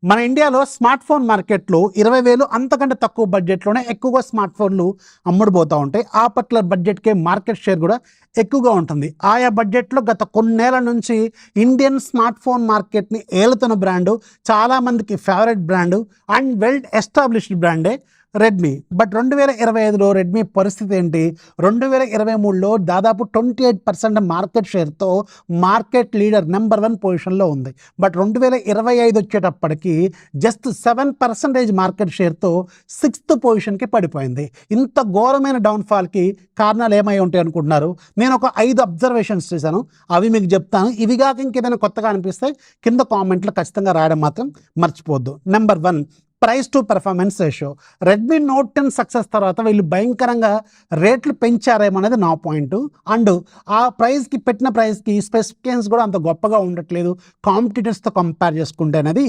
మన ఇండియాలో smart phone మార్కెట్లో 20,000 అంతకంటే తక్కువ బడ్జెట్లోనే ఎక్కువగా స్మార్ట్ ఫోన్లు అమ్ముడుపోతూ ఉంటాయి. ఆ పర్టికులర్ బడ్జెట్కే మార్కెట్ షేర్ కూడా ఎక్కువగా ఉంటుంది. ఆయా బడ్జెట్లో గత కొన్నేళ్ల నుంచి ఇండియన్ స్మార్ట్ ఫోన్ మార్కెట్ని ఏలుతున్న బ్రాండు, చాలామందికి favourite brand and well established బ్రాండే రెడ్మీ. బట్ 2025లో రెడ్మీ పరిస్థితి ఏంటి? 2023లో దాదాపు 28% మార్కెట్ షేర్తో మార్కెట్ లీడర్ నెంబర్ 1 పొజిషన్లో ఉంది. బట్ 2025 వచ్చేటప్పటికి జస్ట్ 7% మార్కెట్ షేర్తో 6th పొజిషన్కి పడిపోయింది. ఇంత ఘోరమైన డౌన్ఫాల్కి కారణాలు ఏమై ఉంటాయి అనుకుంటున్నారు? నేను ఒక 5 అబ్జర్వేషన్స్ చేశాను, అవి మీకు చెప్తాను. ఇవి కాక ఇంకేదైనా కొత్తగా అనిపిస్తే కింద కామెంట్లో ఖచ్చితంగా రాయడం మాత్రం మర్చిపోవద్దు. Number 1, price to performance ratio. Redmi note 10 success తర్వాత వీళ్ళు భయంకరంగా రేట్లు పెంచారేమనేది నా పాయింట్. అండ్ ఆ ప్రైస్కి పెట్టిన ప్రైస్కి స్పెసిఫికేషన్స్ కూడా అంత గొప్పగా ఉండట్లేదు కాంపిటీటర్స్తో కంపేర్ చేసుకుంటే అనేది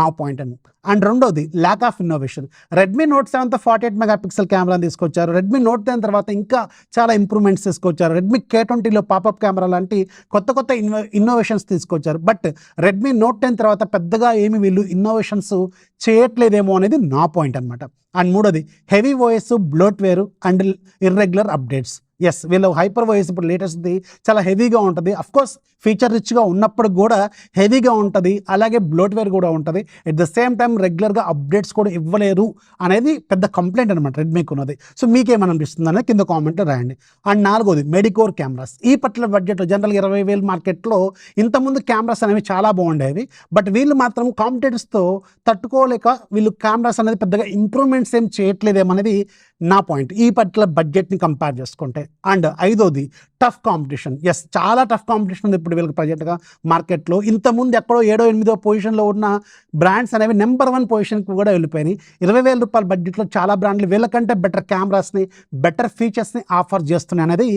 నా పాయింట్ అండ్ రెండోది lack of innovation. Redmi note 7తో 48 మెగాపిక్సెల్ కెమెరాని తీసుకొచ్చారు. రెడ్మీ నోట్ 10 తర్వాత ఇంకా చాలా ఇంప్రూవ్మెంట్స్ తీసుకొచ్చారు. రెడ్మీ K20లో పాపప్ కెమెరా లాంటి కొత్త ఇన్నోవేషన్స్ తీసుకొచ్చారు. బట్ రెడ్మీ నోట్ 10 తర్వాత పెద్దగా ఏమి వీళ్ళు ఇన్నోవేషన్స్ చేయట్లేదేమో అనేది నా పాయింట్ అనమాట. అండ్ మూడోది heavy voice, bloatware and irregular updates. Yes, వీళ్ళు హైపర్ వాయిస్ ఇప్పుడు లేటెస్ట్ది చాలా హెవీగా ఉంటుంది. అఫ్కోర్స్ ఫీచర్ రిచ్గా ఉన్నప్పుడు కూడా హెవీగా ఉంటుంది, అలాగే బ్లోట్వేర్ కూడా ఉంటుంది. ఎట్ ద సేమ్ టైం రెగ్యులర్గా అప్డేట్స్ కూడా ఇవ్వలేరు అనేది పెద్ద కంప్లైంట్ అనమాట రెడ్మీకి ఉన్నది. సో మీకేమనిపిస్తుంది అనేది కింద కామెంట్లో రాయండి. అండ్ నాలుగోది మెడికోర్ కెమెరాస్. ఈ పర్టికులర్ బడ్జెట్లో జనరల్గా 20,000 మార్కెట్లో ఇంతకుముందు కెమెరాస్ అనేవి చాలా బాగుండేవి. బట్ వీళ్ళు మాత్రం కాంపిటేటర్స్తో తట్టుకోలేక వీళ్ళు కెమెరాస్ అనేది పెద్దగా ఇంప్రూవ్మెంట్స్ ఏం చేయట్లేదేమనేది నా పాయింట్ ఈ పర్టికులర్ బడ్జెట్ని కంపేర్ చేసుకుంటే. అండ్ ఐదోది టఫ్ కాంపిటీషన్. ఎస్, చాలా టఫ్ కాంపిటీషన్ ఉంది ఇప్పుడు వీళ్ళకి ప్రజెంట్గా మార్కెట్లో. ఇంతకుముందు ఎక్కడో 7వ 8వ పొజిషన్లో ఉన్న బ్రాండ్స్ అనేవి నెంబర్ 1 పొజిషన్కి కూడా వెళ్ళిపోయినాయి. 20,000 రూపాయల బడ్జెట్లో చాలా బ్రాండ్లు వీళ్ళకంటే బెటర్ కెమెరాస్ని, బెటర్ ఫీచర్స్ని ఆఫర్ చేస్తున్నాయి అనేది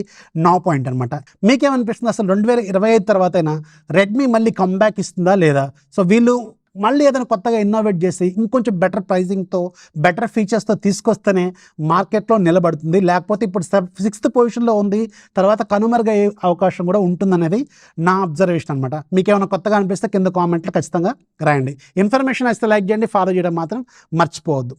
నా పాయింట్ అనమాట. మీకేమనిపిస్తుంది? అసలు 2025 తర్వాత అయినా రెడ్మీ మళ్ళీ కంబ్యాక్ ఇస్తుందా లేదా? సో వీళ్ళు మళ్ళీ ఏదైనా కొత్తగా ఇన్నోవేట్ చేసి ఇంకొంచెం బెటర్ ప్రైజింగ్తో, బెటర్ ఫీచర్స్తో తీసుకొస్తేనే మార్కెట్లో నిలబడుతుంది. లేకపోతే ఇప్పుడు 6th పొజిషన్లో ఉంది, తర్వాత కనుమరుగయ్యే అవకాశం కూడా ఉంటుందనేది నా అబ్జర్వేషన్ అనమాట. మీకు ఏమైనా కొత్తగా అనిపిస్తే కింద కామెంట్లో ఖచ్చితంగా రాయండి. ఇన్ఫర్మేషన్ అయితే లైక్ చేయండి, ఫాలో చేయడం మాత్రం మర్చిపోవద్దు.